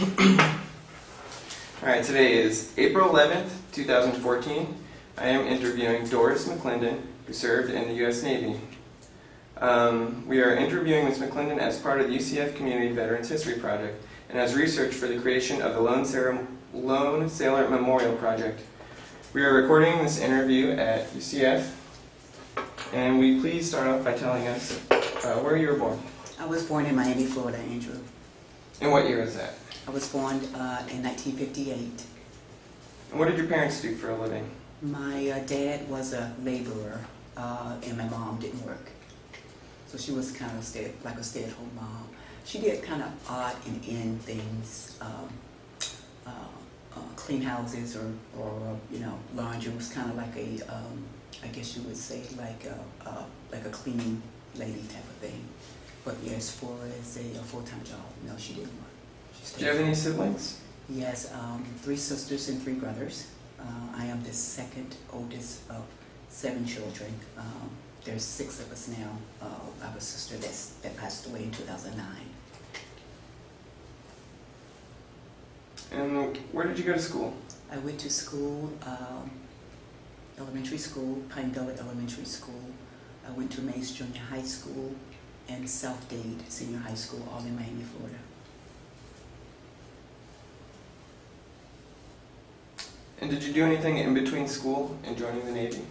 Alright, today is April 11th, 2014. I am interviewing Doris McClendon, who served in the U.S. Navy. We are interviewing Ms. McClendon as part of the UCF Community Veterans History Project and as research for the creation of the Lone Sailor Memorial Project. We are recording this interview at UCF, and will you please start off by telling us where you were born? I was born in Miami, Florida, Andrew. And what year is that? I was born in 1958. And what did your parents do for a living? My dad was a laborer, and my mom didn't work. So she was kind of like a stay-at-home mom. She did kind of odd and end things, clean houses or laundry. It was kind of like a, I guess you would say like a cleaning lady type of thing. But yeah, as far as a full-time job, no, she didn't work. Do you have any siblings? Yes, 3 sisters and 3 brothers. I am the second oldest of 7 children. There's 6 of us now. I have a sister that passed away in 2009. And where did you go to school? I went to school, elementary school, Pine Gully Elementary School. I went to Mays Junior High School and South Dade Senior High School, all in Miami, Florida. And did you do anything in between school and joining the Navy?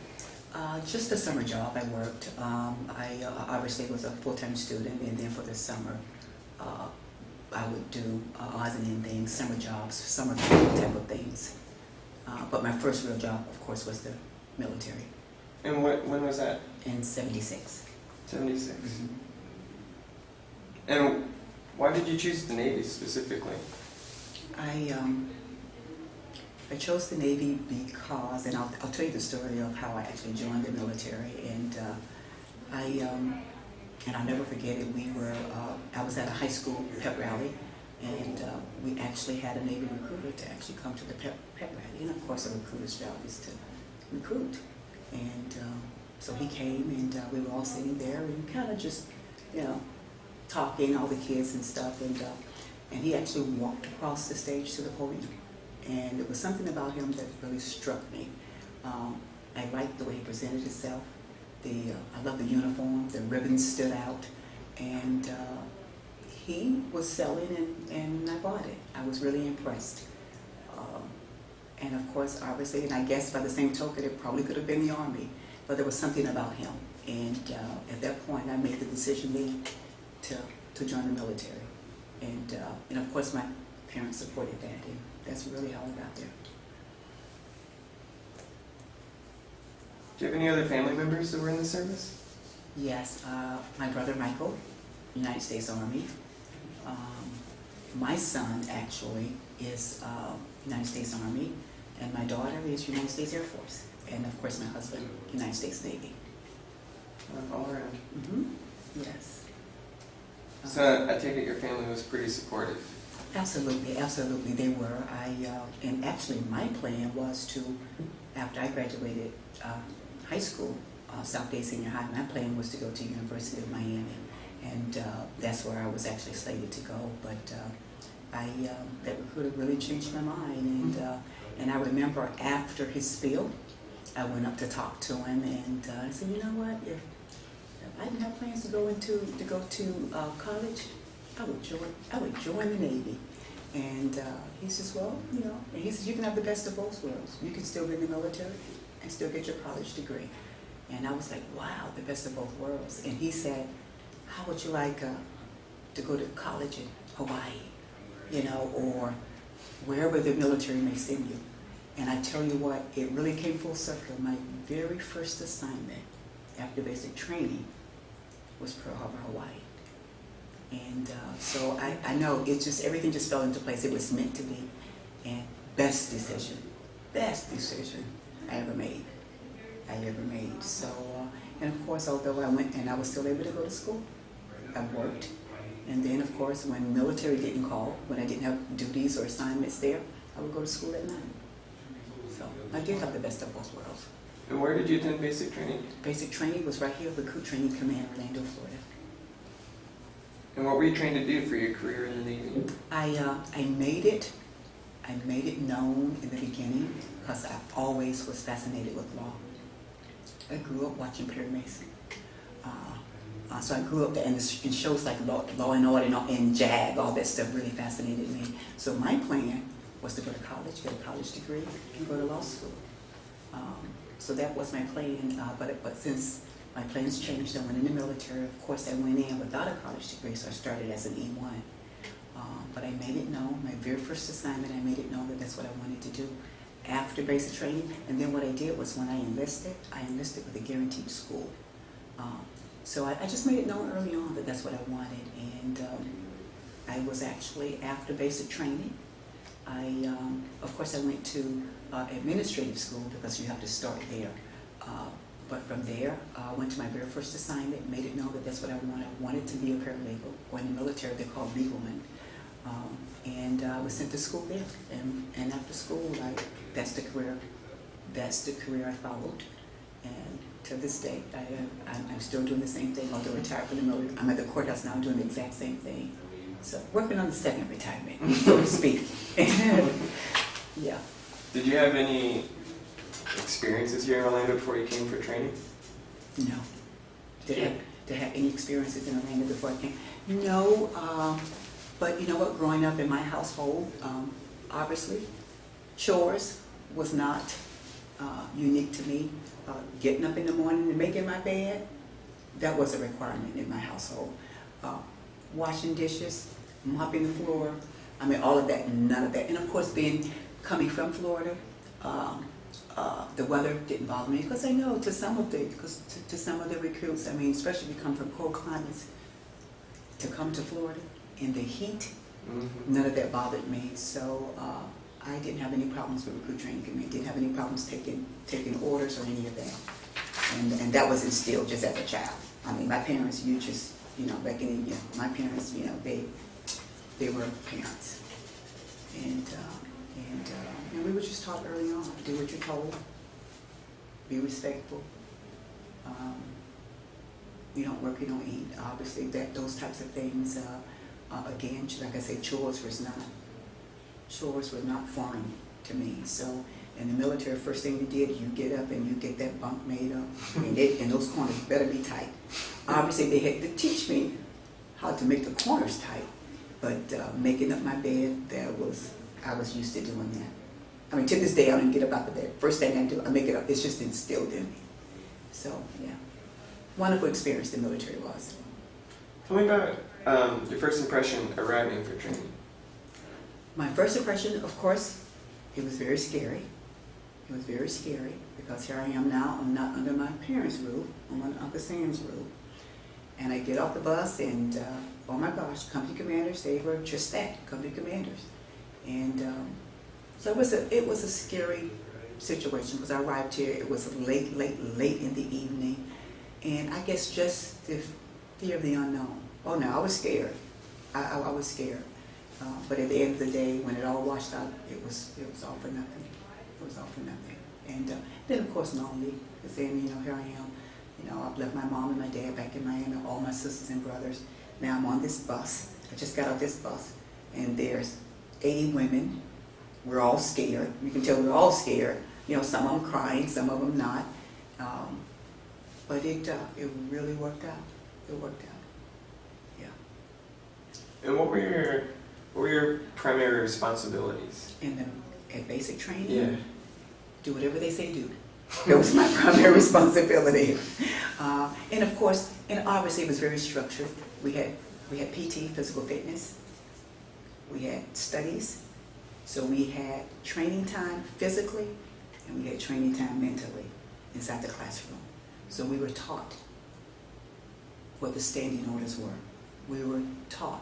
Just a summer job. I worked. I obviously was a full-time student, and then for the summer, I would do odds and end things, summer jobs, summer type of things. But my first real job, of course, was the military. And when was that? In 76. 76. Mm-hmm. And why did you choose the Navy specifically? I chose the Navy because, and I'll tell you the story of how I actually joined the military, and I'll never forget it. I was at a high school pep rally, and we actually had a Navy recruiter to actually come to the pep rally, and of course a recruiter's job is to recruit, and so he came, and we were all sitting there and kind of just, talking, all the kids and stuff, and he actually walked across the stage to the podium. And it was something about him that really struck me. I liked the way he presented himself. I loved the uniform, the ribbons stood out, and he was selling, and I bought it. I was really impressed. And of course, obviously, and I guess by the same token, it probably could have been the Army, but there was something about him. And at that point, I made the decision then to join the military. And of course, my parents supported that. And that's really how I got there. Do you have any other family members that were in the service? Yes, my brother Michael, United States Army. My son actually is United States Army, and my daughter is United States Air Force, and of course my husband, United States Navy. All around. Mm-hmm. Yes. So I take it your family was pretty supportive. Absolutely, absolutely, they were. And actually my plan was to, after I graduated high school, South Dade Senior High, my plan was to go to University of Miami. And that's where I was actually slated to go. But that recruiter really changed my mind. And I remember after his spiel, I went up to talk to him, and I said, you know what, if I didn't have plans to go to college, I would join the Navy. And he says, well, and he says, you can have the best of both worlds. You can still be in the military and still get your college degree. And I was like, wow, the best of both worlds. And he said, how would you like to go to college in Hawaii, or wherever the military may send you? And I tell you what, it really came full circle. My very first assignment after basic training was Pearl Harbor, Hawaii. And so I know everything just fell into place. It was meant to be, and best decision I ever made. So, and of course, although I went and I was still able to go to school, I worked. And then, of course, when military didn't call, when I didn't have duties or assignments there, I would go to school at night. So I did have the best of both worlds. And where did you attend basic training? Basic training was right here at Recruit Training Command, Orlando, Florida. And what were you trained to do for your career in the Navy? I made it known in the beginning because I always was fascinated with law. I grew up watching Perry Mason. So I grew up there, and in shows like Law and Order and JAG, all that stuff really fascinated me. So my plan was to go to college, get a college degree, and go to law school. So that was my plan, but since my plans changed, I went in the military. Of course, I went in without a college degree, so I started as an E1. But I made it known, my very first assignment, I made it known that that's what I wanted to do after basic training. And then what I did was when I enlisted with a guaranteed school. So I just made it known early on that that's what I wanted. And I was actually, after basic training, of course I went to administrative school because you have to start there. But from there, I went to my very first assignment, made it known that that's what I wanted. I wanted to be a paralegal, or in the military they're called legalmen. And I was sent to school there. And after school, that's the career I followed. And to this day, I'm still doing the same thing, although retired from the military. I'm at the courthouse now doing the exact same thing. So working on the second retirement, so to speak. Yeah. Did you have any experiences here in Orlando before you came for training? No. Did I have any experiences in Orlando before I came? No. But you know what? Growing up in my household, obviously, chores was not unique to me. Getting up in the morning and making my bed, that was a requirement in my household. Washing dishes, mopping the floor, I mean all of that, none of that. And of course coming from Florida, the weather didn't bother me because I know to some of the recruits, I mean especially if you come from cold climates, to come to Florida in the heat, none of that bothered me. So I didn't have any problems with recruit training committee. Didn't have any problems taking orders or any of that. And that was instilled just as a child. I mean, my parents, back in the, my parents, they were parents. And we were just taught early on, do what you're told, be respectful. You don't work, you don't eat. Obviously, those types of things, again, like I said, chores were not foreign to me. So in the military, first thing you did, you get up and you get that bunk made up. And those corners better be tight. Obviously, they had to teach me how to make the corners tight. But making up my bed, I was used to doing that. I mean, to this day, I don't get up out the bed. First thing I do, I make it up. It's just instilled in me. So, yeah. Wonderful experience the military was. Tell me about your first impression arriving for training. My first impression, of course, it was very scary. It was very scary because here I am now. I'm not under my parents' roof. I'm under Uncle Sam's roof. And I get off the bus and, oh my gosh, company commanders, they were just that, company commanders. And so it was a scary situation because I arrived here, it was late in the evening. And I guess just the fear of the unknown. Oh no, I was scared. I was scared. But at the end of the day, when it all washed out, it was all for nothing. It was all for nothing. And then of course lonely, because then, here I am. I've left my mom and my dad back in Miami, all my sisters and brothers. Now I'm on this bus. I just got off this bus, and there's 80 women. We're all scared. You can tell we're all scared. Some of them crying, some of them not. But it really worked out. It worked out. Yeah. And what were your primary responsibilities? At basic training? Yeah. Do whatever they say do. That was my primary responsibility. And of course, and obviously it was very structured. We had PT, physical fitness. We had studies. So we had training time physically, and we had training time mentally inside the classroom. So we were taught what the standing orders were. We were taught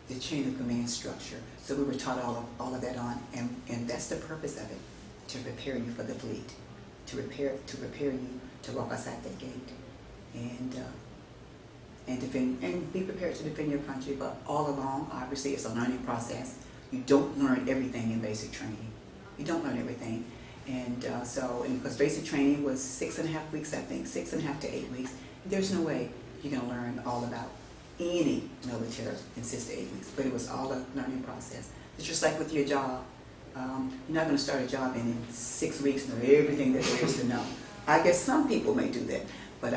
the chain of command structure. So we were taught all of that on, and that's the purpose of it, to prepare you for the fleet, to prepare you to walk outside that gate, and defend, and be prepared to defend your country. But all along, obviously, it's a learning process. You don't learn everything in basic training. You don't learn everything. And because basic training was 6.5 weeks, I think, 6.5 to 8 weeks, there's no way you're going to learn all about any military in 6 to 8 weeks, but it was all a learning process. It's just like with your job. You're not going to start a job and in 6 weeks know everything that there is to know. I guess some people may do that, but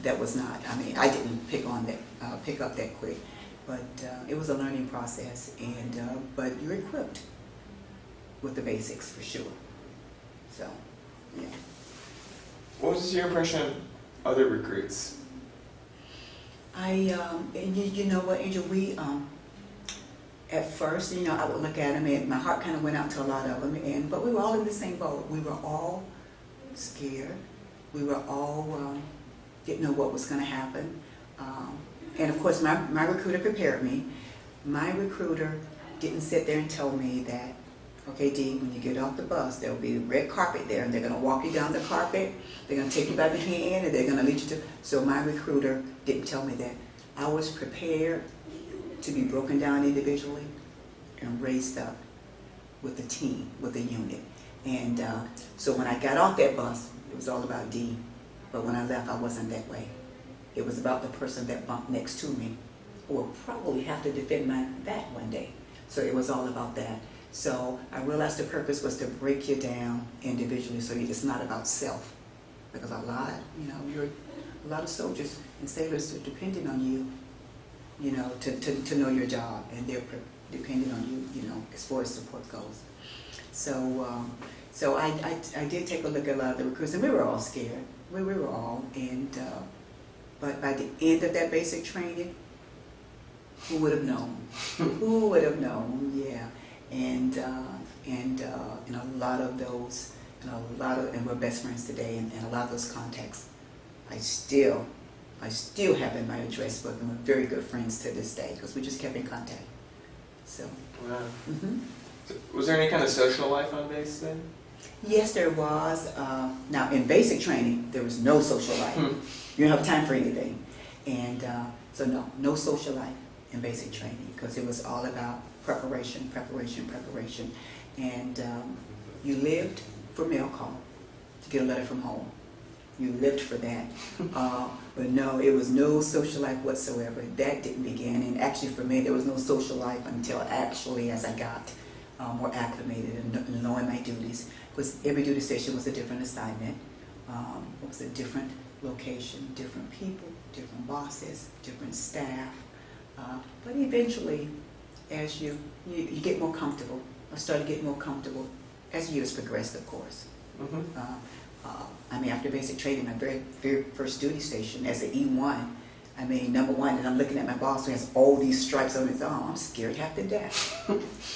that was not. I mean, I didn't pick up that quick, but it was a learning process. And but you're equipped with the basics for sure. So, yeah. What was your impression of other recruits? And you know what, Angel, we at first, you know, I would look at them and my heart kind of went out to a lot of them, but we were all in the same boat. We were all scared. We were all didn't know what was going to happen. And of course, my recruiter prepared me. My recruiter didn't sit there and tell me that, okay, Dee, when you get off the bus, there'll be red carpet there, and they're going to walk you down the carpet. They're going to take you by the hand, and they're going to lead you to. So my recruiter didn't tell me that. I was prepared to be broken down individually and raised up with a team, with a unit. And so when I got off that bus, it was all about Dee. But when I left, I wasn't that way. It was about the person that bumped next to me, who will probably have to defend my back one day. So it was all about that. So I realized the purpose was to break you down individually, so it's not about self. Because a lot of soldiers and sailors are depending on you, you know, to know your job, and they're dependent on you, you know, as far as support goes. So I did take a look at a lot of the recruits, and we were all scared. We were all, but by the end of that basic training, who would have known? Who would have known? Yeah. And a lot of those, and we're best friends today, and a lot of those contacts, I still have in my address book, and we're very good friends to this day because we just kept in contact. So. Wow. Mm-hmm. So was there any kind of social life on base then? Yes, there was. Now, in basic training, there was no social life. You don't have time for anything, and so no social life in basic training because it was all about preparation, and you lived for mail call to get a letter from home. You lived for that, but no, it was no social life whatsoever. That didn't begin, and actually for me, there was no social life until actually as I got more acclimated and knowing my duties. Because every duty station was a different assignment. It was a different location, different people, different bosses, different staff. But eventually, as you get more comfortable, I started getting more comfortable as years progressed, of course. Mm-hmm. I mean, after basic training, my very first duty station as an E1, I mean, number one, and I'm looking at my boss who has all these stripes on his arm. I'm scared half to death.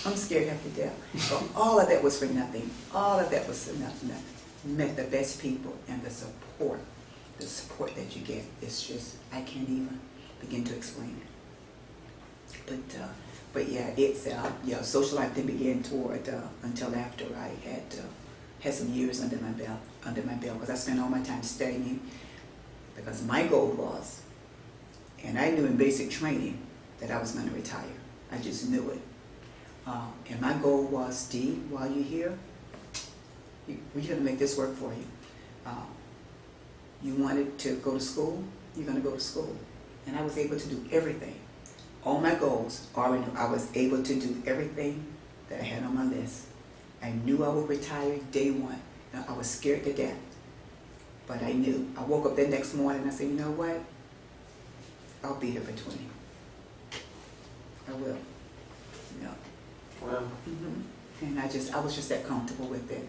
I'm scared half to death. So all of that was for nothing. All of that was for nothing. Met the best people, and the support that you get, it's just, I can't even begin to explain it. But yeah, it's social life didn't begin until after I had some years under my belt, because I spent all my time studying, because my goal was, and I knew in basic training that I was going to retire. I just knew it. And my goal was, Dee, while you're here, we're going to make this work for you. You wanted to go to school, you're going to go to school. And I was able to do everything. All my goals, I was able to do everything that I had on my list. I knew I would retire day one. Now, I was scared to death, but I knew. I woke up the next morning and I said, you know what? I'll be here for 20. I will. You know. Wow. Mm-hmm. And I was just that comfortable with it.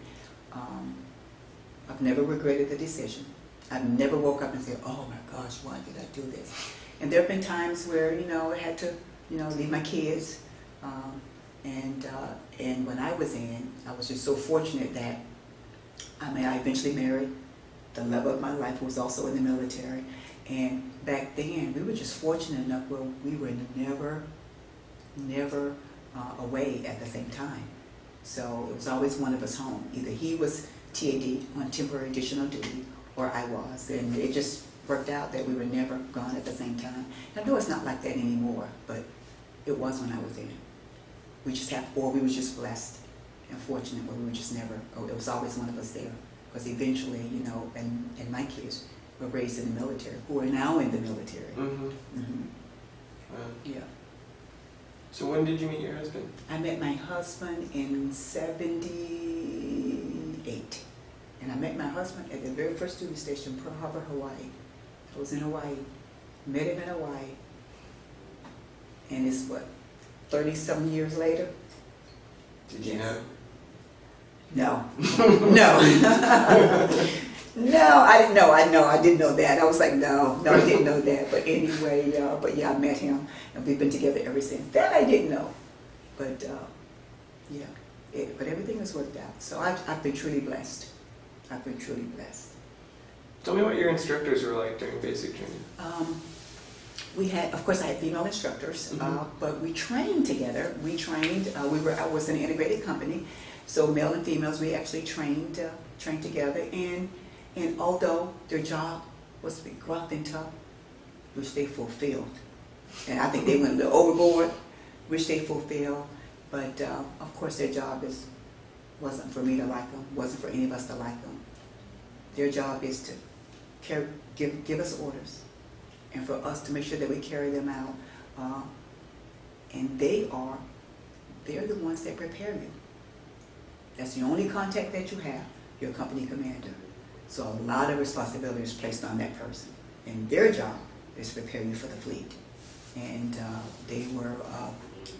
I've never regretted the decision. I've never woke up and said, oh my gosh, why did I do this? And there have been times where, I had to, leave my kids. And when I was in, I was just so fortunate that, I eventually married the love of my life, who was also in the military. And back then, we were just fortunate enough where we were never away at the same time. So it was always one of us home. Either he was TAD on temporary additional duty, or I was. And it just worked out that we were never gone at the same time. I know it's not like that anymore, but it was when I was in. We were just blessed and fortunate, but we were just never, it was always one of us there. Because eventually, and my kids were raised in the military, who are now in the military. Mm-hmm. Mm-hmm. Yeah. So when did you meet your husband? I met my husband in '78. And I met my husband at the very first duty station, Pearl Harbor, Hawaii. I was in Hawaii. Met him in Hawaii. And it's what, 30-some years later? Did you Yes. know? No. No, I didn't know. I didn't know that. I was like, no, I didn't know that. But anyway, but yeah, I met him, and we've been together ever since. That I didn't know. But yeah, but everything has worked out. So I've been truly blessed. I've been truly blessed. Tell me what your instructors were like during basic training. We had, of course, I had female instructors, but we trained together. We trained. I was in an integrated company, so male and females, we actually trained together. And although their job was to be gruff and tough, which they fulfilled, and I think they went a little overboard, which they fulfilled. But of course, their job wasn't for me to like them. Wasn't for any of us to like them. Their job is to give us orders, and for us to make sure that we carry them out. And they're the ones that prepare you. That's the only contact that you have, your company commander. So a lot of responsibility is placed on that person. And their job is to prepare you for the fleet. And they were,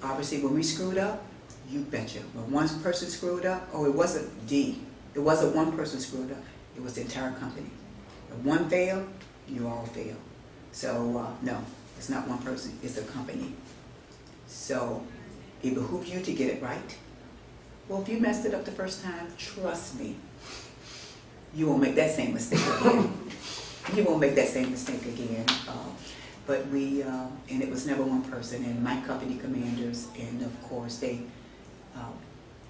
obviously when we screwed up, you betcha. When one person screwed up, it wasn't one person screwed up, it was the entire company. If one failed, you all failed. So no, it's not one person, it's a company. So it behooves you to get it right. Well, if you messed it up the first time, trust me, you won't make that same mistake again. You won't make that same mistake again. But and it was never one person, and my company commanders, and of course they,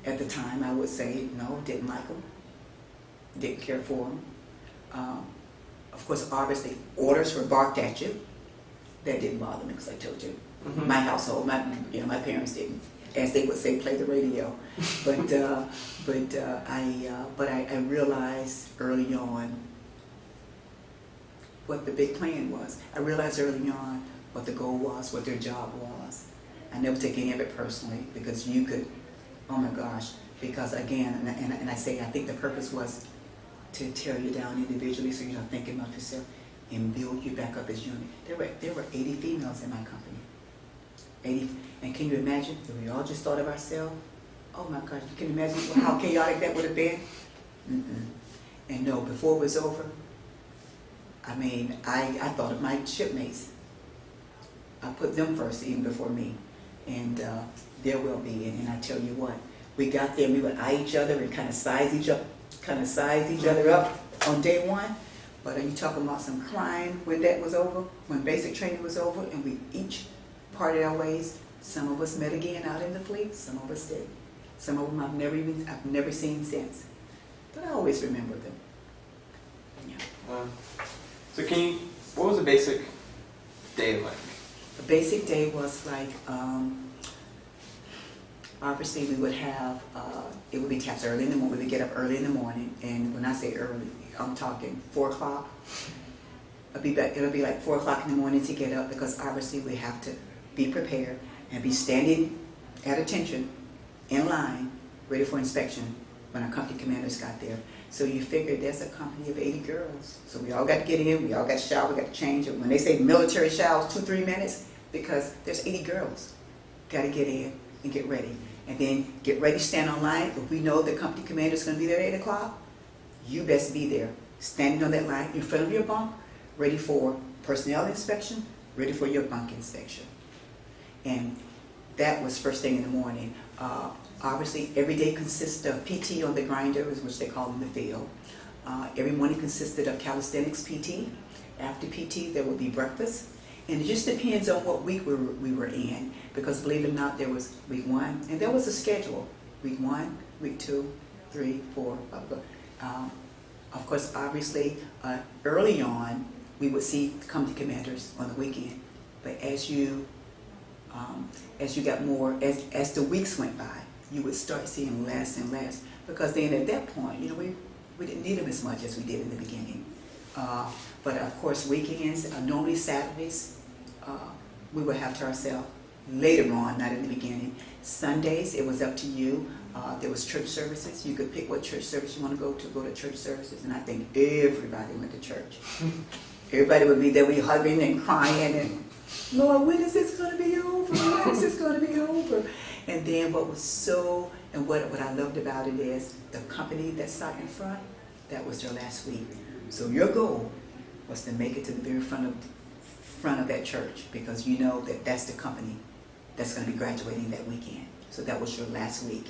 at the time I would say, no, didn't like them, didn't care for them. Of course, obviously, orders were barked at you. That didn't bother me, because I told you, my household, my parents didn't, as they would say, play the radio. But I realized early on what the big plan was. I realized early on what the goal was, what their job was. I never took any of it personally, because you could, oh my gosh, because again, and I say I think the purpose was to tear you down individually so you're not thinking about yourself, and build you back up as unit. There were 80 females in my company. 80, and can you imagine if we all just thought of ourselves? Oh my gosh, you can imagine how chaotic that would have been? And no, before it was over, I mean, I thought of my shipmates. I put them first even before me, and their well-being. And I tell you what, we got there and we would eye each other and kind of size each other up on day one. But are you talking about some crying when that was over, when basic training was over, and we each parted our ways? Some of us met again out in the fleet, some of us did. Some of them I've never seen since. But I always remember them. Yeah. So what was a basic day like? A basic day was like, obviously we would have, it would be taps early in the morning. We would get up early in the morning, and when I say early, I'm talking 4 o'clock. It'll be like 4 o'clock in the morning to get up, because obviously we have to be prepared and be standing at attention, in line, ready for inspection when our company commanders got there. So you figure there's a company of 80 girls. So we all got to get in, we all got to shower, we got to change. When they say military showers, 2-3 minutes, because there's 80 girls. Got to get in and get ready. And then get ready, stand on line. If we know the company commander is going to be there at 8 o'clock, you best be there, standing on that line in front of your bunk, ready for personnel inspection, ready for your bunk inspection. And that was first thing in the morning. Obviously, every day consists of PT on the grinders, which they call in the field. Every morning consisted of calisthenics PT. After PT, there would be breakfast. And it just depends on what week we were in, because believe it or not, there was week 1, and there was a schedule. Week 1, week 2, 3, 4, blah, blah. Of course, obviously, early on, we would see company commanders on the weekend. But as you got more, as the weeks went by, you would start seeing less and less, because then at that point, we didn't need them as much as we did in the beginning. But of course, weekends, normally Saturdays, we would have to ourselves later on, not in the beginning. Sundays, it was up to you. There was church services. You could pick what church service you want to go to church services, and I think everybody went to church. Everybody would be there, we hugging and crying, and Lord, when is this going to be over? When is this going to be over? And then what I loved about it is the company that sat in front, that was their last week. So your goal was to make it to the very front of that church, because you know that that's the company that's going to be graduating that weekend. So that was your last weck.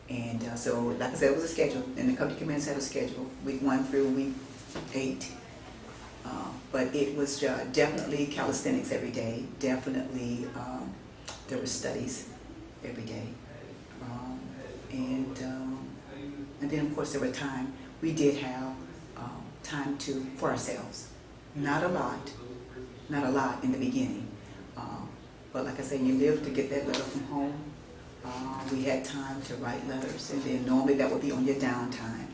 And so, like I said, it was a schedule, and the company commands had a schedule, week 1 through week 8. But it was definitely calisthenics every day. Definitely, there were studies every day. And then, of course, there were time. We did have time for ourselves. Not a lot in the beginning. But like I said, you live to get that letter from home. We had time to write letters, and then normally that would be on your downtime.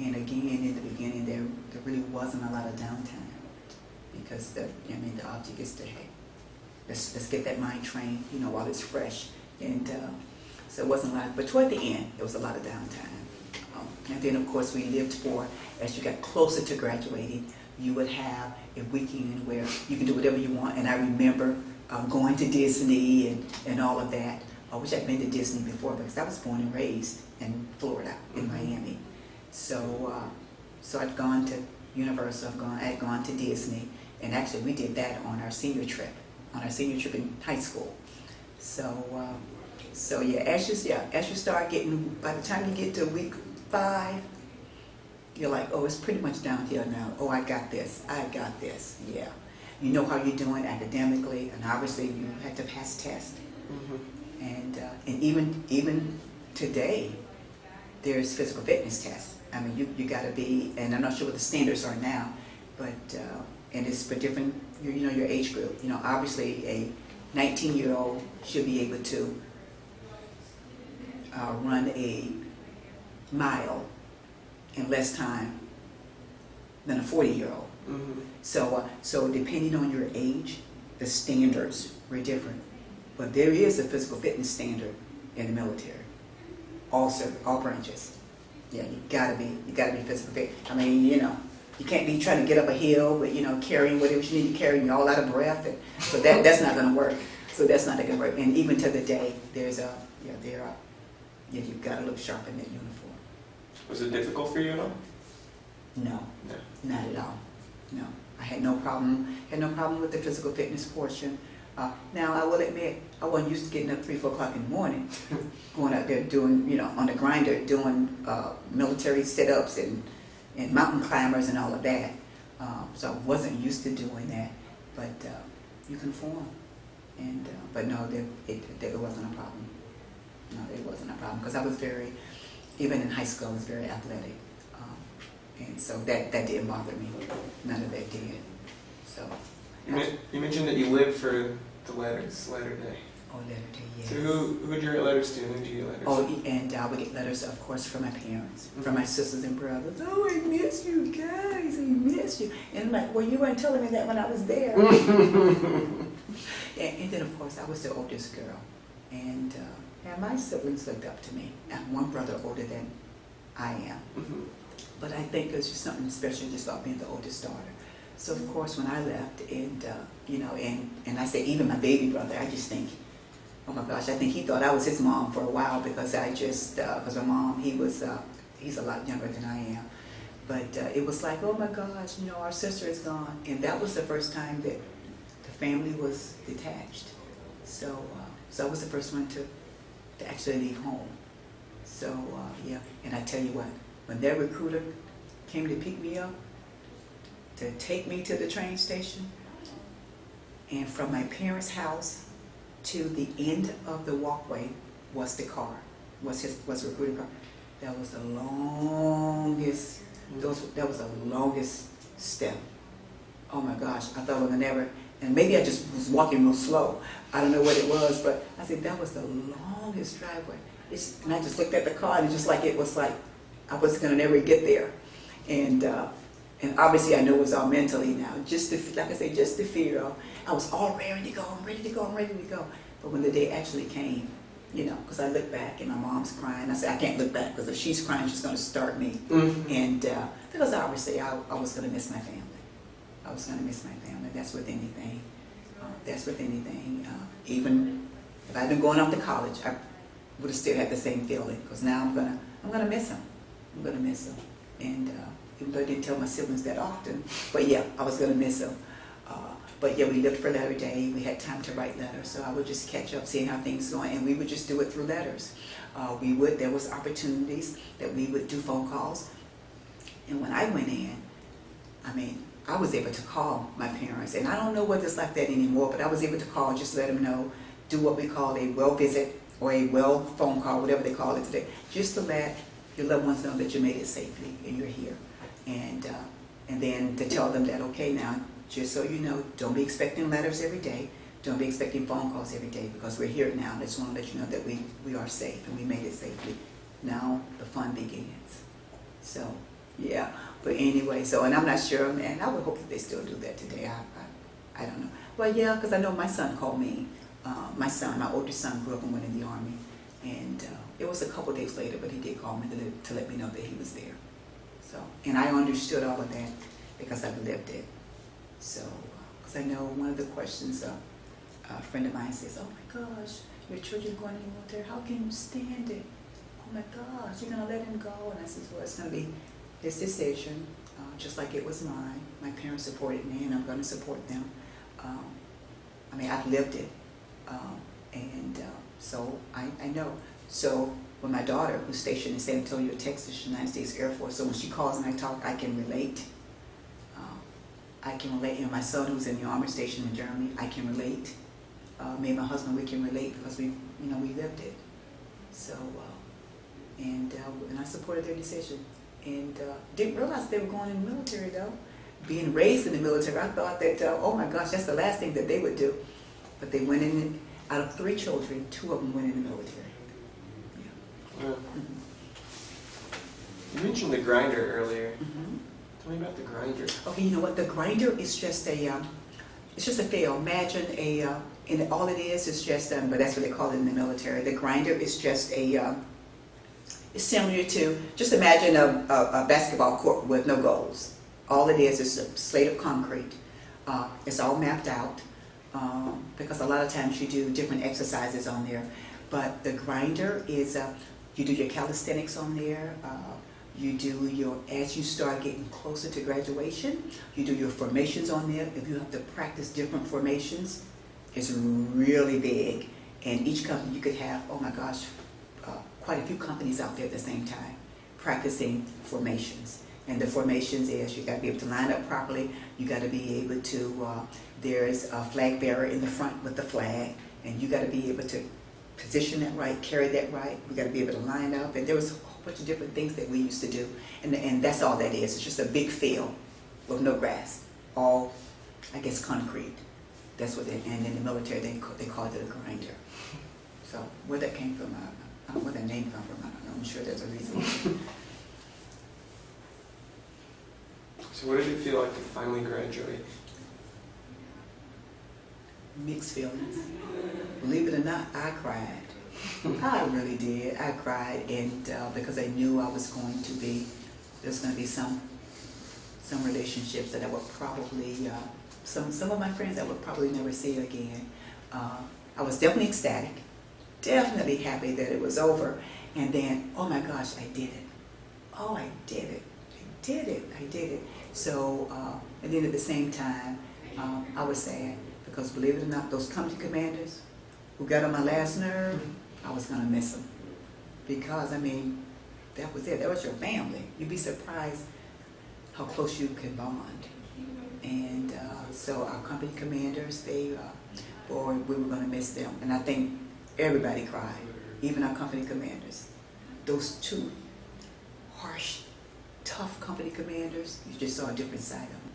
And again, in the beginning, there really wasn't a lot of downtime, because the object is to, hey, let's get that mind trained, while it's fresh. And so it wasn't a lot, but toward the end, there was a lot of downtime. And then, of course, we lived for, as you got closer to graduating, you would have a weekend where you can do whatever you want. And I remember going to Disney and all of that. I wish I'd been to Disney before, because I was born and raised in Florida, in Miami. So I'd gone to Universal, I had gone to Disney, and actually we did that on our senior trip in high school. So yeah, as you start getting, by the time you get to week 5, you're like, oh, it's pretty much downhill now. Oh, I got this, yeah. You know how you're doing academically, and obviously you had to pass tests. And even today, there's physical fitness tests. I mean, you got to be, and I'm not sure what the standards are now, but and it's for different, your age group. Obviously a 19-year-old should be able to run a mile in less time than a 40-year-old. So depending on your age, the standards were different. But there is a physical fitness standard in the military. Also, all branches. Yeah, you gotta be physical fit. I mean, you can't be trying to get up a hill, but carrying whatever you need to carry, and you're all out of breath, and so that's not gonna work. So that's not gonna work. And even to the day, you've got to look sharp in that uniform. Was it difficult for you at all? No, not at all. No, I had no problem. With the physical fitness portion. Now, I will admit, I wasn't used to getting up 3, 4 o'clock in the morning, going out there doing, on the grinder, doing military sit-ups and mountain climbers and all of that. So I wasn't used to doing that, but you conform. And but no, it wasn't a problem. No, it wasn't a problem, because I was even in high school, I was very athletic. And so that didn't bother me. None of that did. So. You mentioned that you lived for the letter day. Oh, letter day, yes. So who would you write letters to? Who did you get letters to? Oh, and I would get letters, of course, from my parents, from my sisters and brothers. Oh, I miss you guys, I miss you. And I'm like, well, you weren't telling me that when I was there. And then, of course, I was the oldest girl. And my siblings looked up to me. I have one brother older than I am. But I think it's just something special just about being the oldest daughter. So of course, when I left, and and I say even my baby brother, I just think, oh my gosh, I think he thought I was his mom for a while, because because my mom, he's a lot younger than I am. But it was like, oh my gosh, our sister is gone, and that was the first time that the family was detached. So I was the first one to actually leave home. So yeah, and I tell you what, when their recruiter came to pick me up, to take me to the train station, and from my parents' house to the end of the walkway was the car, was a recruiting car. That was the longest. That was the longest step. Oh my gosh, I thought I would never. And maybe I just was walking real slow. I don't know what it was, but I said that was the longest driveway. And I just looked at the car, and it was like I wasn't gonna never get there. And And obviously I know it was all mentally now. Just the, like I say, just the fear of, I was all ready to go, I'm ready to go, I'm ready to go. But when the day actually came, you know, because I look back and my mom's crying. I said, I can't look back because if she's crying, she's going to start me. And because obviously I was going to miss my family. I was going to miss my family. That's with anything. That's with anything. Even if I'd been going off to college, I would have still had the same feeling. Because now I'm gonna miss him. I'm gonna miss him. And even though I didn't tell my siblings that often, but yeah, I was gonna miss him. But yeah, we lived for letter day. We had time to write letters, so I would just catch up, seeing how things going, and we would just do it through letters. There was opportunities that we would do phone calls, and when I went in, I mean, I was able to call my parents, and I don't know whether it's like that anymore, but I was able to call, just let them know, do what we call a well visit or a well phone call, whatever they call it today, just to let your loved ones know that you made it safely and you're here, and then to tell them that, okay, now, just so you know, don't be expecting letters every day, don't be expecting phone calls every day, because we're here now. I just want to let you know that we are safe and we made it safely. Now the fun begins. So, yeah. But anyway, so, and I'm not sure, and I would hope that they still do that today. I don't know. Well, yeah, because I know my son called me. My oldest son grew up and went in the Army. And it was a couple days later, but he did call me to let me know that he was there. So, and I understood all of that because I've lived it. So, because I know one of the questions a friend of mine says, oh my gosh, your children going in the military, how can you stand it? Oh my gosh, you're going to let him go? And I said, well, it's going to be his decision, just like it was mine. My parents supported me, and I'm going to support them. I mean, I've lived it, so I know. So when my daughter, who's stationed in San Antonio, Texas, United States Air Force, so when she calls and I talk, I can relate. And my son, who's in the Army station in Germany, I can relate. Me and my husband, we can relate because we lived it. So, and I supported their decision. And didn't realize they were going in the military, though. Being raised in the military, I thought that, oh my gosh, that's the last thing that they would do. But they went in, out of 3 children, 2 of them went in the military. Yeah. You mentioned the grinder earlier. Tell me about the grinder. Okay, you know what? The grinder is just it's just a fail. Imagine and all it is just, but that's what they call it in the military. The grinder is just it's similar to, just imagine a basketball court with no goals. All it is a slate of concrete. It's all mapped out because a lot of times you do different exercises on there. But the grinder is, you do your calisthenics on there. You do as you start getting closer to graduation, you do your formations on there. If you have to practice different formations, it's really big. And each company, you could have, oh my gosh, quite a few companies out there at the same time practicing formations. And the formations is, you got to be able to line up properly. You got to be able to, there's a flag bearer in the front with the flag, and you got to be able to position that right, carry that right. We got to be able to line up. And there was a whole bunch of different things that we used to do. And that's all that is. It's just a big field with no grass. All, I guess, concrete. That's what and in the military, they called it a grinder. So where that came from, I don't know where that name came from. I don't know. I'm sure there's a reason. So what did it feel like to finally graduate? Mixed feelings. Believe it or not, I cried. I really did. I cried, and because I knew I was going to be, there's going to be some relationships that I would probably, some of my friends I would probably never see again. I was definitely ecstatic, definitely happy that it was over, and then, oh my gosh, I did it. Oh, I did it. I did it. I did it. So, and then at the same time, I was sad. Because believe it or not, those company commanders who got on my last nerve, I was going to miss them. Because, I mean, that was it. That was your family. You'd be surprised how close you can bond. And so our company commanders, boy, we were going to miss them. And I think everybody cried, even our company commanders. Those 2 harsh, tough company commanders, you just saw a different side of them.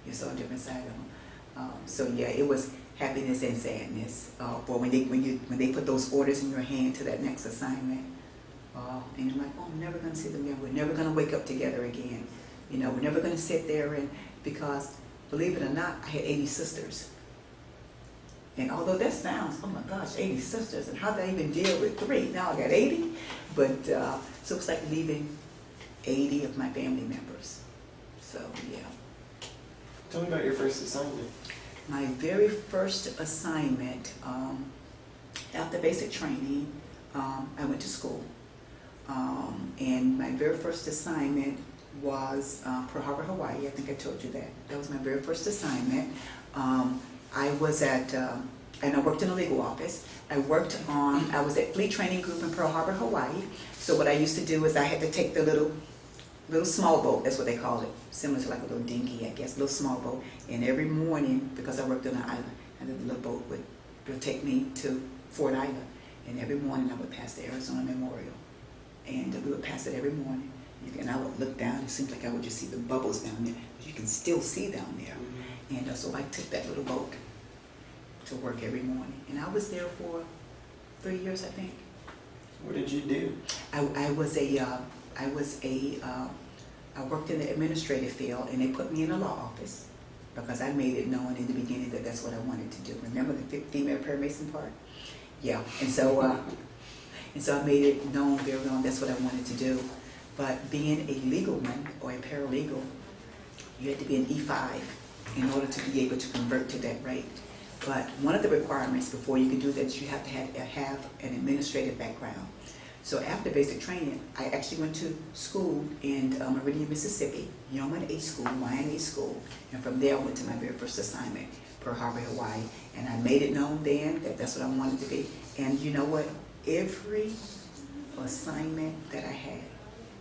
You saw a different side of them. So yeah, it was happiness and sadness. But when they put those orders in your hand to that next assignment, and you're like, oh, I'm never going to see them again. We're never going to wake up together again. You know, we're never going to sit there and, because believe it or not, I had 80 sisters. And although that sounds, oh my gosh, 80 sisters, and how did I even deal with 3? Now I got 80. But, so it's like leaving 80 of my family members. So, yeah. Tell me about your first assignment. My very first assignment, after basic training, I went to school. And my very first assignment was Pearl Harbor, Hawaii. I think I told you that. That was my very first assignment. I was at, and I worked in a legal office. I was at Fleet Training Group in Pearl Harbor, Hawaii. So what I used to do is I had to take the little small boat, that's what they called it, similar to like a little dinghy, I guess, little small boat. And every morning, because I worked on an island, and the little boat would take me to Fort Island. And every morning I would pass the Arizona Memorial. And we would pass it every morning. And I would look down, it seemed like I would just see the bubbles down there, but you can still see down there. And so I took that little boat to work every morning. And I was there for 3 years, I think. What did you do? I worked in the administrative field, and they put me in a law office because I made it known in the beginning that that's what I wanted to do. Remember the female paramason part? Yeah, and so I made it known very well that's what I wanted to do. But being a legalman or a paralegal, you had to be an E5 in order to be able to convert to that rate. But one of the requirements before you can do that is you have to have an administrative background. So after basic training, I actually went to school in Meridian, Mississippi, Yeoman A School, YNA School, and from there I went to my very first assignment, Pearl Harbor, Hawaii, and I made it known then that that's what I wanted to be. And you know what? Every assignment that I had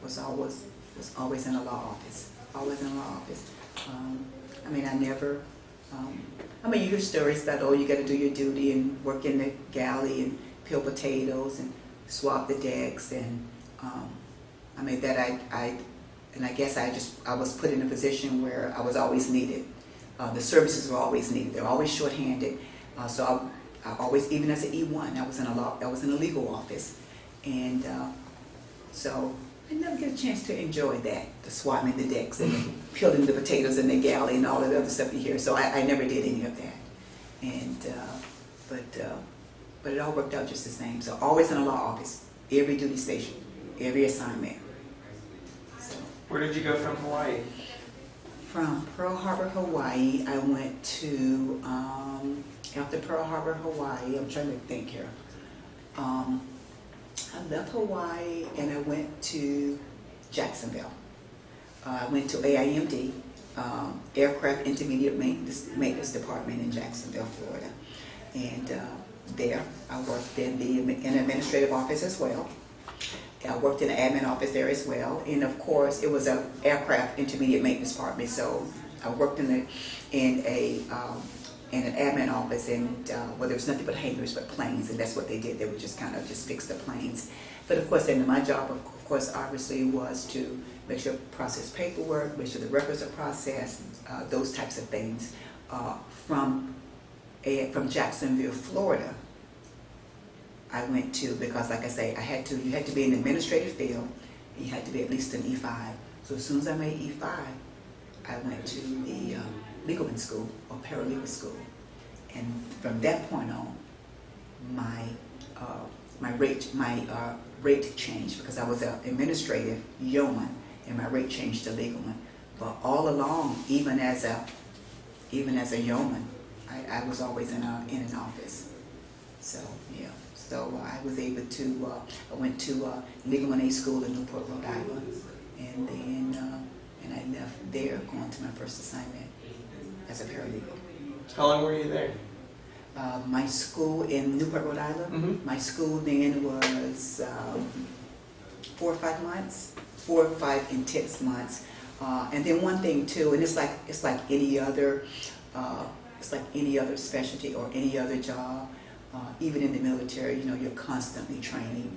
was always in a law office, always in a law office. I mean, you hear stories about, oh, you got to do your duty and work in the galley and peel potatoes and swab the decks, and I guess I was put in a position where I was always needed. The services were always needed. They're always short-handed. So I always, even as an E1, I was in a legal office, and so I never get a chance to enjoy that, the swabbing the decks and the peeling the potatoes in the galley and all of the other stuff you hear. So I never did any of that, and but it all worked out just the same. So always in a law office, every duty station, every assignment. So, where did you go from Hawaii? From Pearl Harbor, Hawaii, I went to, after Pearl Harbor, Hawaii, I'm trying to think here. I left Hawaii and I went to Jacksonville. I went to AIMD, Aircraft Intermediate Maintenance Department in Jacksonville, Florida. And there I worked in an administrative office as well. I worked in the admin office there as well. And of course, it was an aircraft intermediate maintenance department. So I worked in an admin office, and well, there was nothing but hangars but planes, and that's what they did. They would just kind of just fix the planes. But of course, then my job, of course, obviously was to make sure process paperwork, make sure the records are processed, those types of things. From Jacksonville, Florida, I went to, because like I say, you had to be in the administrative field, and you had to be at least an E5. So as soon as I made E5, I went to the legalman school or paralegal school, and from that point on, my rate changed, because I was an administrative yeoman, and my rate changed to legalman. But all along, even as a yeoman, I was always in an office. So yeah, so I was able to. I went to Legalman A School in Newport, Rhode Island, and then and I left there, going to my first assignment as a paralegal. How long were you there? My school in Newport, Rhode Island. My school then was 4 or 5 months, 4 or 5 intense months, and then one thing too, and it's like any other. It's like any other specialty or any other job. Even in the military, you're constantly training.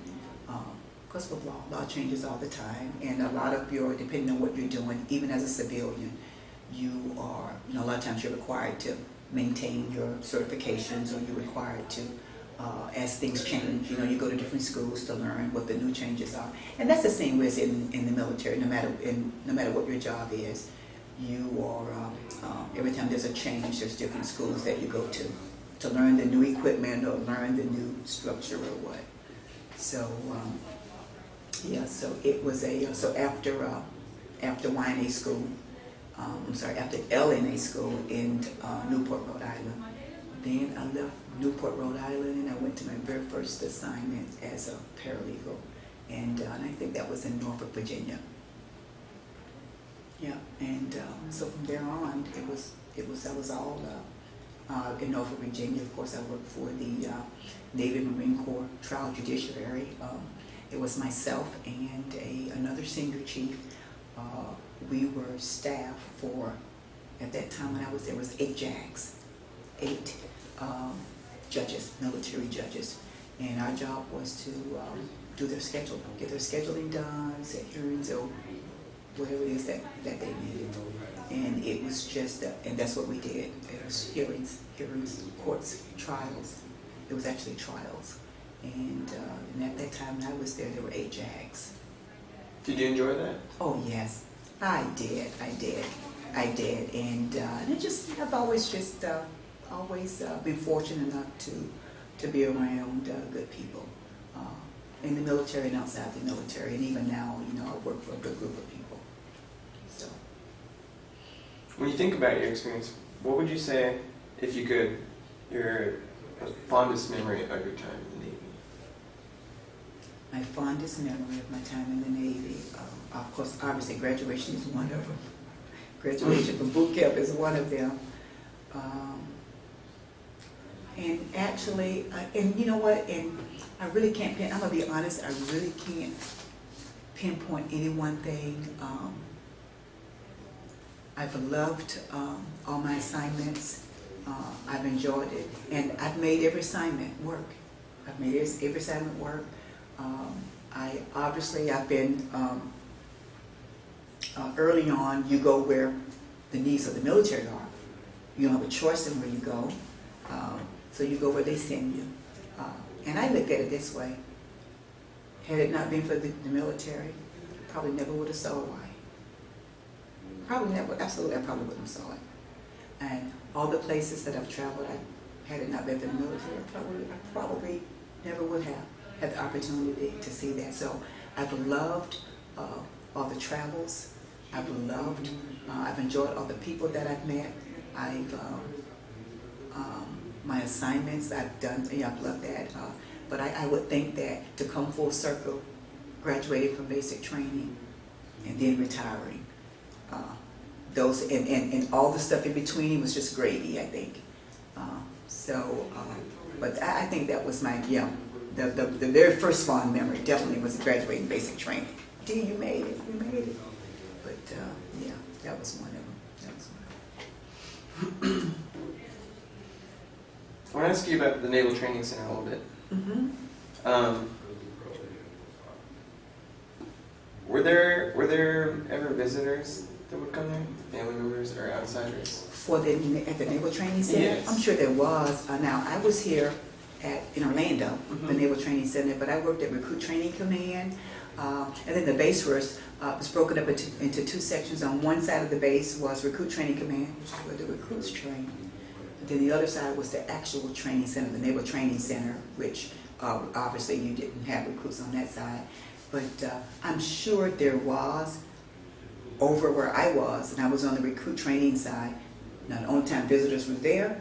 Because with law changes all the time, and a lot of depending on what you're doing, even as a civilian, you are, a lot of times you're required to maintain your certifications, or you're required to as things change. You know, you go to different schools to learn what the new changes are, and that's the same way as in the military. No matter what your job is, you are every time there's a change, there's different schools that you go to learn the new equipment or learn the new structure or what. So yeah, so it was so after YNA school, after LNA school in Newport, Rhode Island. Then I left Newport, Rhode Island, and I went to my very first assignment as a paralegal, and I think that was in Norfolk, Virginia. Yeah, and so from there on, I was all in Norfolk, Virginia. Of course, I worked for the Navy Marine Corps Trial Judiciary. It was myself and another senior chief. We were staff for, at that time when I was there, was 8 JAGs, 8 judges, military judges, and our job was to do their schedule, get their scheduling done, set hearings, or whatever it is that they needed. And it was just, and that's what we did. It was hearings, courts, trials. It was actually trials. And at that time when I was there were 8 JAGs. Did you enjoy that? Oh yes, I did. And I've always been fortunate enough to be around good people in the military and outside the military, and even now, you know, I work for a good group of people. So, when you think about your experience, what would you say, if you could, your fondest memory of your time in the Navy? my fondest memory of my time in the Navy, of course, obviously graduation is one of them. Graduation from boot camp is one of them. And actually, and you know what, and I really can't, I'm going to be honest, I really can't pinpoint any one thing. I've loved all my assignments. I've enjoyed it, and I've made every assignment work. I've made every assignment work. I've been, early on, you go where the needs of the military are. You don't have a choice in where you go. So you go where they send you. And I look at it this way. Had it not been for the military, I probably never would have saw why. Probably never, absolutely, I probably wouldn't have saw it. And all the places that I've traveled, had it not been for the military, I probably never would have had the opportunity to see that. So I've loved all the travels. I've enjoyed all the people that I've met. My assignments I've done, I've loved that. But I would think that to come full circle, graduating from basic training and then retiring, those and all the stuff in between was just gravy, I think. But I think that was my, the very first fond memory definitely was graduating basic training. Dee, you made it, you made it. But yeah, that was one of them. That was one of them. I want to ask you about the Naval Training Center a little bit. Mm-hmm. Were there ever visitors that would come there, family members or outsiders? At the Naval Training Center? Yes. I'm sure there was. Now, I was here in Orlando, Mm-hmm. the Naval Training Center, but I worked at Recruit Training Command, and then the base was broken up into 2 sections. On one side of the base was Recruit Training Command, which is where the recruits trained. Then the other side was the actual training center, the Naval Training Center, which obviously you didn't have recruits on that side. But I'm sure there was over where I was, and I was on the recruit training side. Now, the only time visitors were there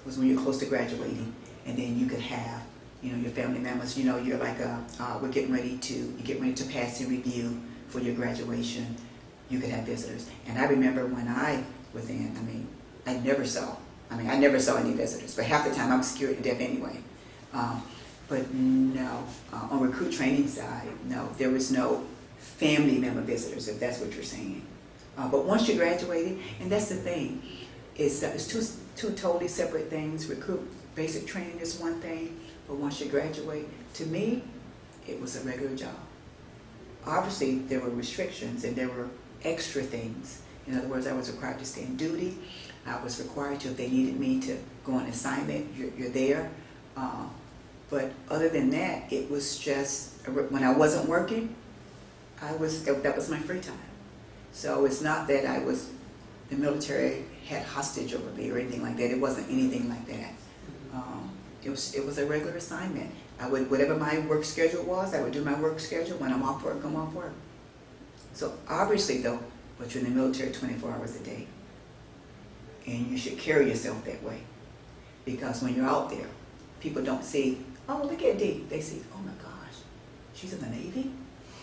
was when you're close to graduating, and then you could have, your family members. You're like, we're getting ready to pass the review for your graduation. You could have visitors. And I remember when I was in, I never saw any visitors, but half the time I was scared to death anyway. But no, on recruit training side, no, there was no family member visitors, if that's what you're saying. But once you graduated, and that's the thing, it's two totally separate things. Recruit basic training is one thing, but once you graduate, to me, it was a regular job. Obviously, there were restrictions and there were extra things. In other words, I was required to stay on duty. I was required to, if they needed me to go on assignment, you're there. But other than that, it was just, when I wasn't working, that was my free time. So it's not that the military had hostage over me or anything like that. It wasn't anything like that. It was a regular assignment. Whatever my work schedule was, I would do my work schedule. When I'm off work, I'm off work. So obviously though, but you're in the military 24 hours a day. And you should carry yourself that way. Because when you're out there, people don't see, oh, look at Dee. They see, oh my gosh, she's in the Navy?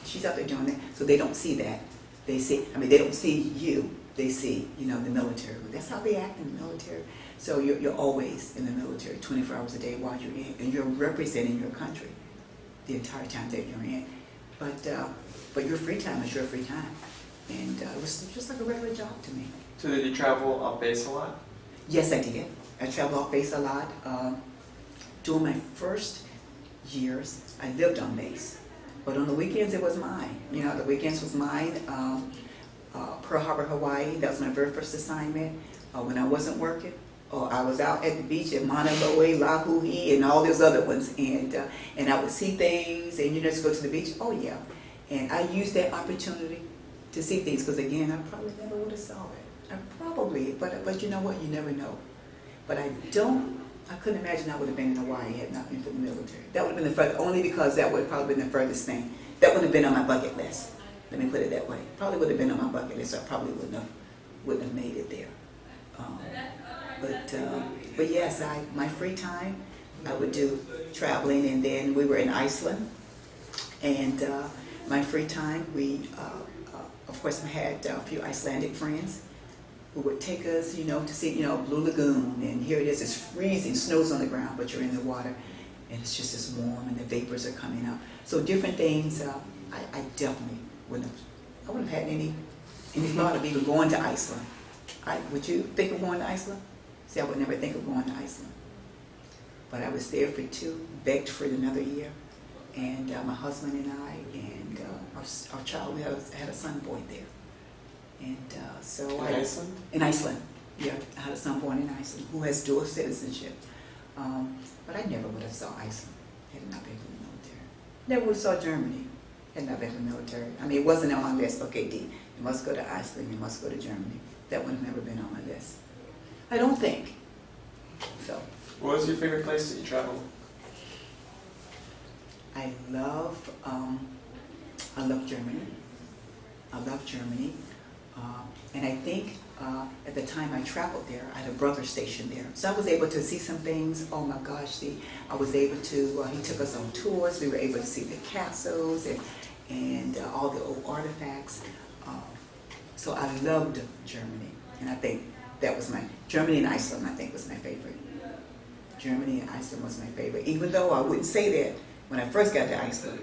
She's out there doing that. So they don't see that. They don't see you. They see, the military. That's how they act in the military. So you're always in the military 24 hours a day while you're in. And you're representing your country the entire time that you're in. But your free time is your free time. And it was just like a regular job to me. So did you travel off base a lot? Yes, I did. I traveled off base a lot. During my first years, I lived on base. But on the weekends, it was mine. The weekends was mine. Pearl Harbor, Hawaii, that was my very first assignment. When I wasn't working, I was out at the beach at Mauna Loa, Lahui, and all those other ones. And I would see things, and just go to the beach. Oh, yeah. And I used that opportunity to see things, because again, I probably never would have saw it. But you know what? You never know. But I couldn't imagine I would have been in Hawaii had not been for the military. That would have been the furthest, only because that would have probably been the furthest thing. That would have been on my bucket list. Let me put it that way. Probably would have been on my bucket list. So I probably wouldn't have made it there. But yes, my free time, I would do traveling, and then we were in Iceland. And my free time, of course, I had a few Icelandic friends who would take us, to see, Blue Lagoon, and here it is, it's freezing, snow's on the ground, but you're in the water, and it's just as warm, and the vapors are coming up. So different things, I definitely wouldn't have had any thought of even going to Iceland. Would you think of going to Iceland? See, I would never think of going to Iceland. But I was there for 2, begged for another year, and my husband and I, and our child, we had a son born there. And in Iceland? In Iceland, yeah. I had a son born in Iceland who has dual citizenship. But I never would have saw Iceland had it not been for the military. Never would have saw Germany had not been for the military. It wasn't on my list. Okay, Dee, you must go to Iceland, you must go to Germany. That would have never been on my list. I don't think. So. What was your favorite place that you traveled? I love Germany. I love Germany. And I think at the time I traveled there, I had a brother stationed there. So I was able to see some things. Oh my gosh, I was able to, he took us on tours. We were able to see the castles and all the old artifacts. So I loved Germany. And I think that was Germany and Iceland, I think, was my favorite. Germany and Iceland was my favorite. Even though I wouldn't say that when I first got to Iceland.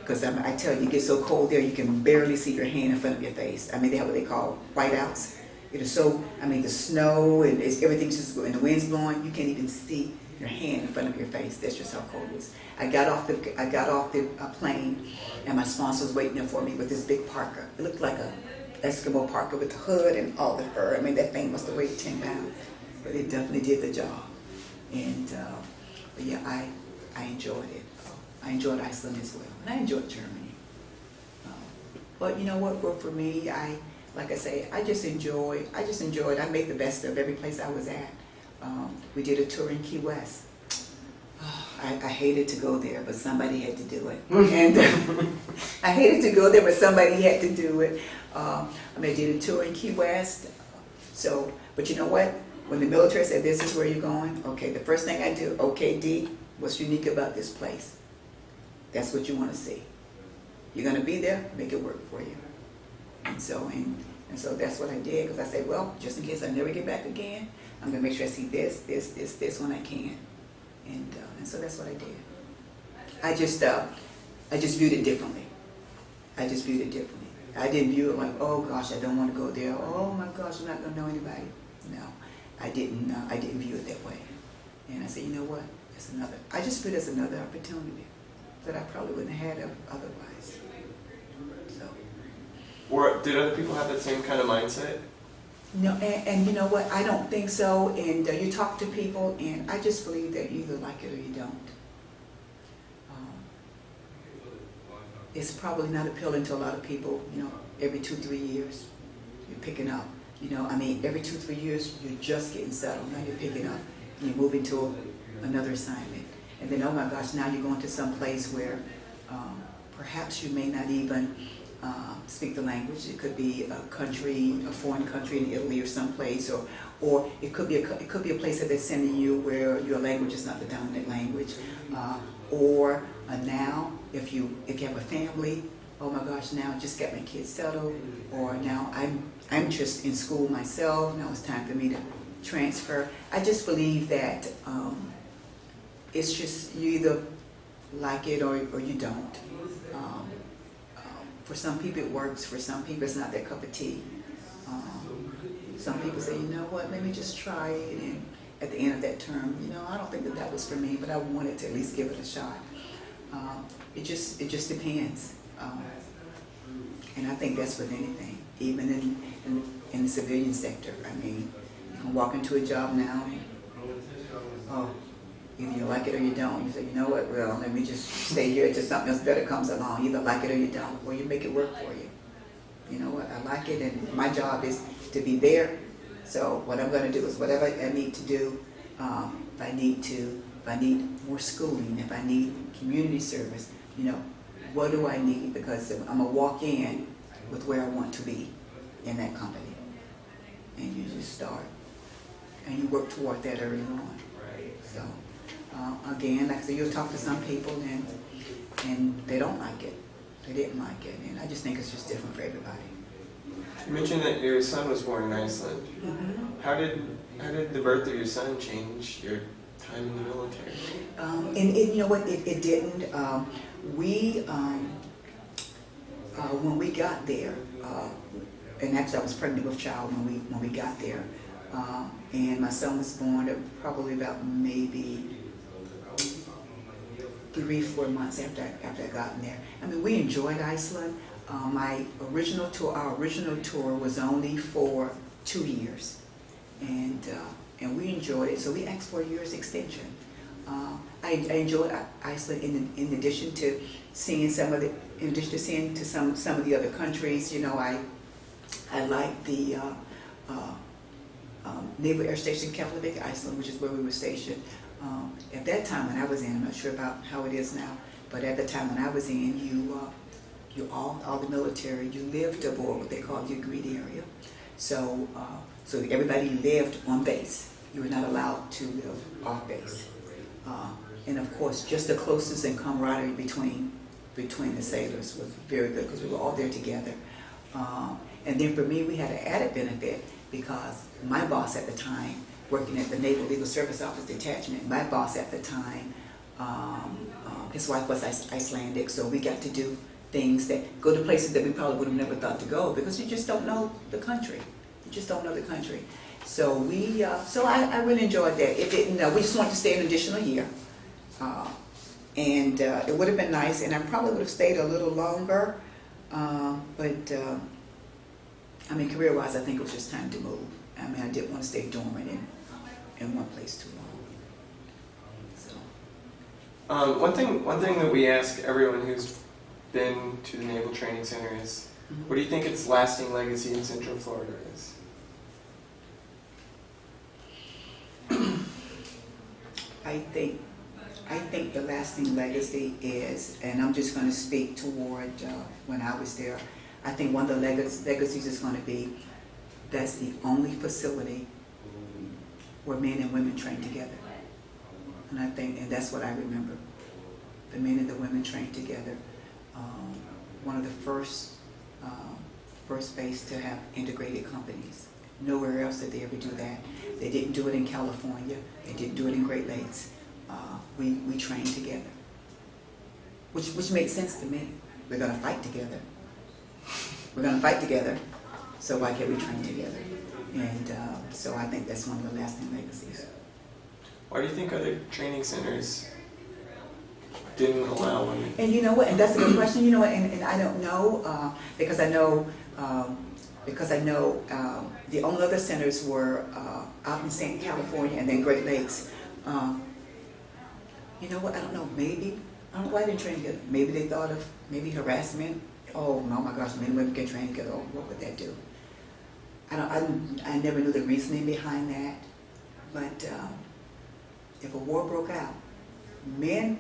Because I tell you, it gets so cold there, you can barely see your hand in front of your face. They have what they call whiteouts. It is so, the snow and everything's just, and the wind's blowing, you can't even see your hand in front of your face. That's just how cold it is. I got off the plane, and my sponsor was waiting there for me with this big parka. It looked like a Eskimo parka with the hood and all the fur. That thing must have weighed 10 pounds, but it definitely did the job. And but yeah, I enjoyed it. I enjoyed Iceland as well, and I enjoyed Germany. But you know what? For me, like I say, I just enjoyed. I made the best of every place I was at. We did a tour in Key West. I hated to go there, but somebody had to do it. And I hated to go there, but somebody had to do it. I did a tour in Key West. But you know what? When the military said, "This is where you're going," okay, the first thing I do, okay, Dee, what's unique about this place? That's what you want to see. You're going to be there, make it work for you. And so that's what I did, because I said, well, just in case I never get back again, I'm going to make sure I see this when I can. And so that's what I did. I just viewed it differently. I didn't view it like, oh gosh, I don't want to go there. Oh my gosh, I'm not going to know anybody. No, I didn't view it that way. And I said, you know what? I just viewed it as another opportunity that I probably wouldn't have had otherwise. So. Did other people have that same kind of mindset? No, and you know what? I don't think so. And you talk to people, and I just believe that you either like it or you don't. it's probably not appealing to a lot of people. You know, every 2-3 years you're picking up. You know, I mean, every 2-3 years you're just getting settled. Now you're picking up. And you're moving to another assignment, and then oh my gosh, now you're going to some place where perhaps you may not even speak the language. It could be a country, a foreign country in Italy or someplace, or it could be a place that they're sending you where your language is not the dominant language, or now if you have a family, oh my gosh, now I just got my kids settled, or now I'm just in school myself. Now it's time for me to transfer. I just believe that it's just you either like it or you don't. For some people it works, for some people it's not their cup of tea. Some people say, you know what, let me just try it, and at the end of that term, you know, I don't think that was for me, but I wanted to at least give it a shot. It just depends. And I think that's with anything, even in the civilian sector. I mean, you can walk into a job now, either you like it or you don't. You say, you know what, well, let me just stay here until something else better comes along. You either like it or you don't, or you make it work for you. You know what, I like it, and my job is to be there. So what I'm going to do is whatever I need to do. If I need more schooling, if I need community service, you know, what do I need? Because I'm going to walk in with where I want to be in that company. And you just start. And you work toward that early on. So, again, like I said, you'll talk to some people and they don't like it. They didn't like it. And I just think it's just different for everybody. You mentioned that your son was born in Iceland. Mm-hmm. How did the birth of your son change your time in the military? And you know what, it didn't. When we got there, and actually I was pregnant with child when we got there, and my son was born at probably about maybe 3-4 months after I got there. I mean, we enjoyed Iceland. Our original tour was only for 2 years, and we enjoyed it. So we asked for a year's extension. I enjoyed Iceland in addition to seeing some of the other countries. You know, I liked the Naval Air Station Keflavik, Iceland, which is where we were stationed. At that time when I was in, I'm not sure about how it is now, but at the time when I was in, you all the military, you lived aboard what they called the agreed area. So everybody lived on base. You were not allowed to live off base. And of course, just the closeness and camaraderie between the sailors was very good because we were all there together. And then for me, we had an added benefit because my boss at the time, working at the Naval Legal Service Office Detachment, my boss at the time, his wife was Icelandic, so we got to do things go to places that we probably would have never thought to go because you just don't know the country. You just don't know the country. So I really enjoyed that. It didn't. We just wanted to stay an additional year, and it would have been nice, and I probably would have stayed a little longer. But I mean, career-wise, I think it was just time to move. I mean, I didn't want to stay dormant in one place too long. So. One thing that we ask everyone who's been to the Naval Training Center is, what do you think its lasting legacy in Central Florida is? I think the lasting legacy is, and I'm just going to speak toward when I was there, I think one of the legacies is going to be that's the only facility where men and women train together. And that's what I remember. The men and the women trained together. One of the first base to have integrated companies. Nowhere else did they ever do that. They didn't do it in California. They didn't do it in Great Lakes. We trained together, which made sense to me. We're going to fight together. We're going to fight together, so why can't we train together? And so I think that's one of the lasting legacies. Why do you think other training centers didn't allow women? And you know what? And that's a good question. You know what? And I don't know because I know the only other centers were out in California and then Great Lakes. You know what? I don't know. Maybe I don't know why they didn't train together. Maybe they thought of maybe harassment. Oh, no, my gosh, men and women can train together. Oh, what would that do? I never knew the reasoning behind that. But if a war broke out, men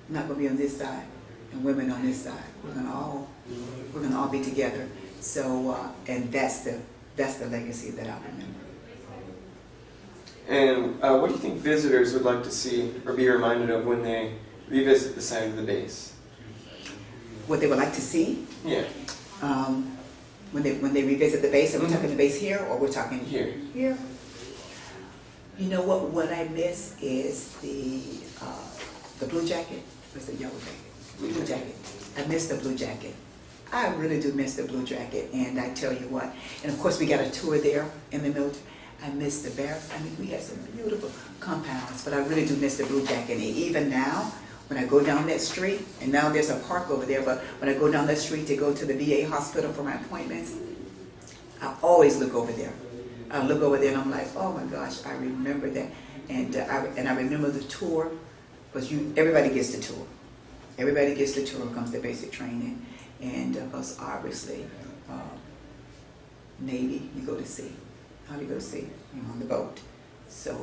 not going to be on this side and women on this side. We're going to all be together. So and that's the legacy that I remember. And what do you think visitors would like to see or be reminded of when they revisit the site of the base? What they would like to see? Yeah. When they revisit the base, are we talking the base here or we're talking Here. Here. You know what I miss is the blue jacket. What's the yellow jacket? Blue jacket. I miss the blue jacket. I really do miss the blue jacket, and I tell you what. And of course, we got a tour there in the military. I miss the barracks. I mean, we had some beautiful compounds, but I really do miss the blue jacket. And even now, when I go down that street, and now there's a park over there, but when I go down that street to go to the VA hospital for my appointments, I always look over there. I look over there and I'm like, oh my gosh, I remember that. And I remember the tour, because everybody gets the tour. Everybody gets the tour, comes to basic training. And because obviously, Navy, you go to sea. How do you go to sea? You're on the boat. So,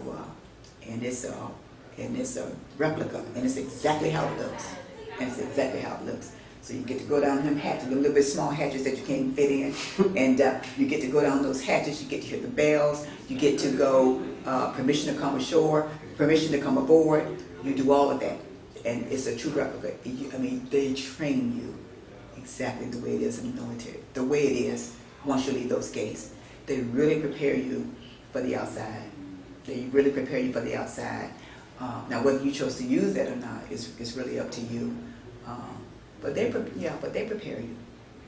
and it's a replica, and it's exactly how it looks. And it's exactly how it looks. So you get to go down them hatches, the little bit small hatches that you can't fit in, and you get to go down those hatches. You get to hear the bells. You get to go permission to come ashore, permission to come aboard. You do all of that, and it's a true replica. I mean, they train you exactly the way it is in the military, the way it is once you leave those gates. They really prepare you for the outside. They really prepare you for the outside. Now, whether you chose to use that or not is really up to you. But they prepare you.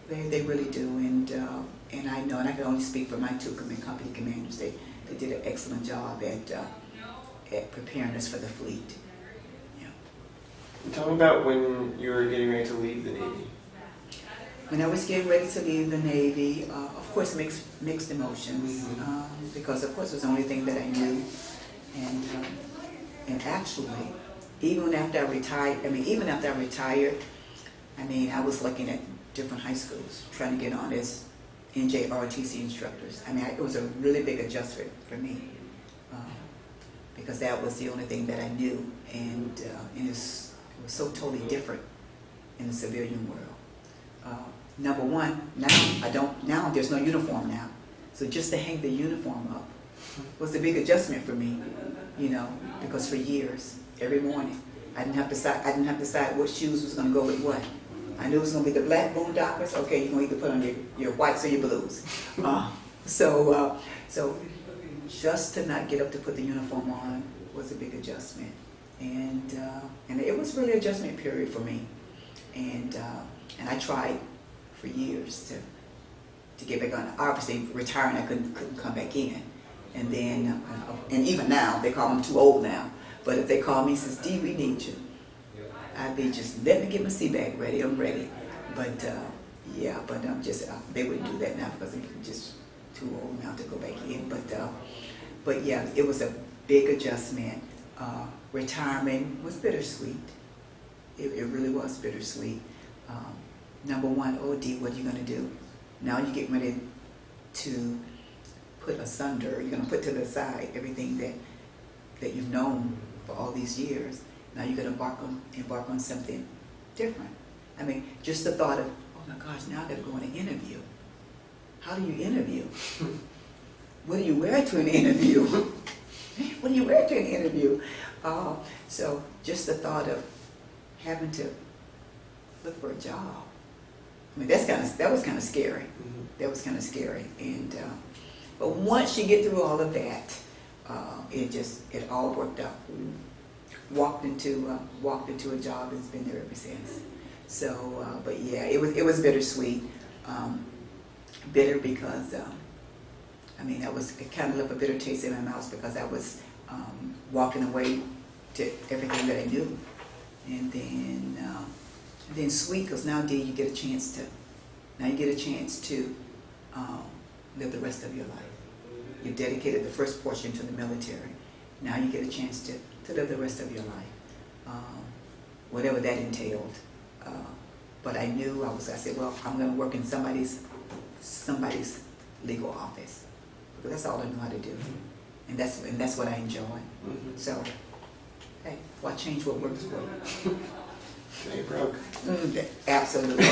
They really do. And I know, and I can only speak for my two company commanders. They did an excellent job at preparing us for the fleet. Yeah. Tell me about when you were getting ready to leave the Navy. When I was getting ready to leave the Navy, of course, mixed emotions, because of course it was the only thing that I knew, and actually, even after I retired, I was looking at different high schools trying to get on as NJROTC instructors. I mean, it was a really big adjustment for me, because that was the only thing that I knew, and it was so totally different in the civilian world. Number one, now there's no uniform now. So just to hang the uniform up was a big adjustment for me, because for years, every morning, I didn't have to decide what shoes was going to go with what. I knew it was going to be the black boondockers. Okay, you're going to either put on your whites or your blues. So just to not get up to put the uniform on was a big adjustment. And it was really an adjustment period for me. And I tried for years to get back on. Obviously, retiring, I couldn't come back in. And then, and even now, they call me too old now. But if they call me and says, Dee, we need you, I'd be just, let me get my sea bag ready, I'm ready. But they wouldn't do that now because I'm just too old now to go back in. But yeah, it was a big adjustment. Retirement was bittersweet. It really was bittersweet. Number one, oh Dee, what are you going to do? Now you get ready to put asunder, you're going to put to the side everything that you've known for all these years. Now you're going to embark on something different. I mean, just the thought of, oh my gosh, now I got to go on an interview. How do you interview? What do you wear to an interview? What do you wear to an interview? So just the thought of having to look for a job. I mean, that was kind of scary. Mm-hmm. That was kind of scary. And but once you get through all of that, it all worked out. Walked into a job that's been there ever since. So, but yeah, it was bittersweet. Bitter because it kind of left a bitter taste in my mouth because I was walking away to everything that I knew, and then sweet because now, Dee, you get a chance to live the rest of your life. You dedicated the first portion to the military. Now you get a chance to live the rest of your life. whatever that entailed. But I knew I said, well, I'm going to work in somebody's legal office. Because that's all I know how to do. And that's what I enjoy. Mm-hmm. So, hey, why change what works for you? They broke. Absolutely.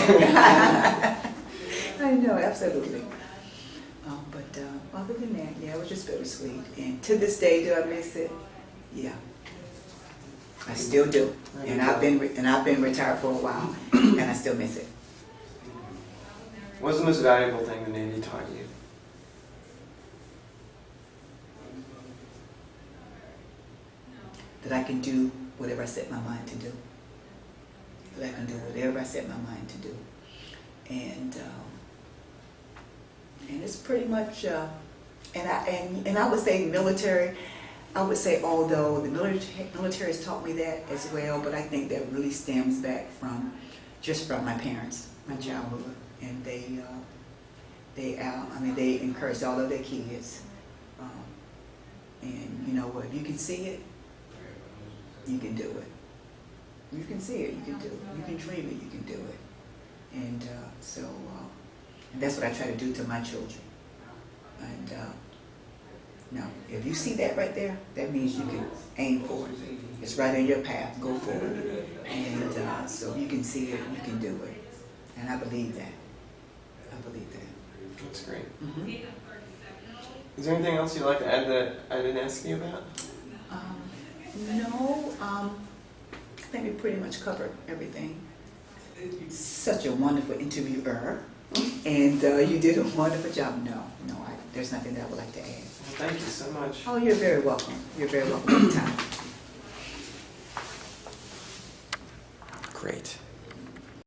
I know, absolutely. But other than that, yeah, it was just bittersweet. And to this day, do I miss it? Yeah, I still do. And I've been retired for a while, and I still miss it. What's the most valuable thing the Navy taught you? That I can do whatever I set my mind to do. That I can do whatever I set my mind to do. And it's pretty much, and I would say military. I would say although the military has taught me that as well, but I think that really stems back from my parents, my childhood, and they encouraged all of their kids. And you know what? If you can see it, you can do it. You can see it, you can do it. You can dream it, you can do it. And and that's what I try to do to my children. And now, if you see that right there, that means you can aim for it. It's right in your path. Go for it. And so if you can see it, you can do it. And I believe that. I believe that. That's great. Mm-hmm. Is there anything else you'd like to add that I didn't ask you about? No. I think we pretty much covered everything. Such a wonderful interviewer. And you did a wonderful job. No, there's nothing that I would like to add. Well, thank you so much. Oh, you're very welcome. You're very welcome anytime. Great.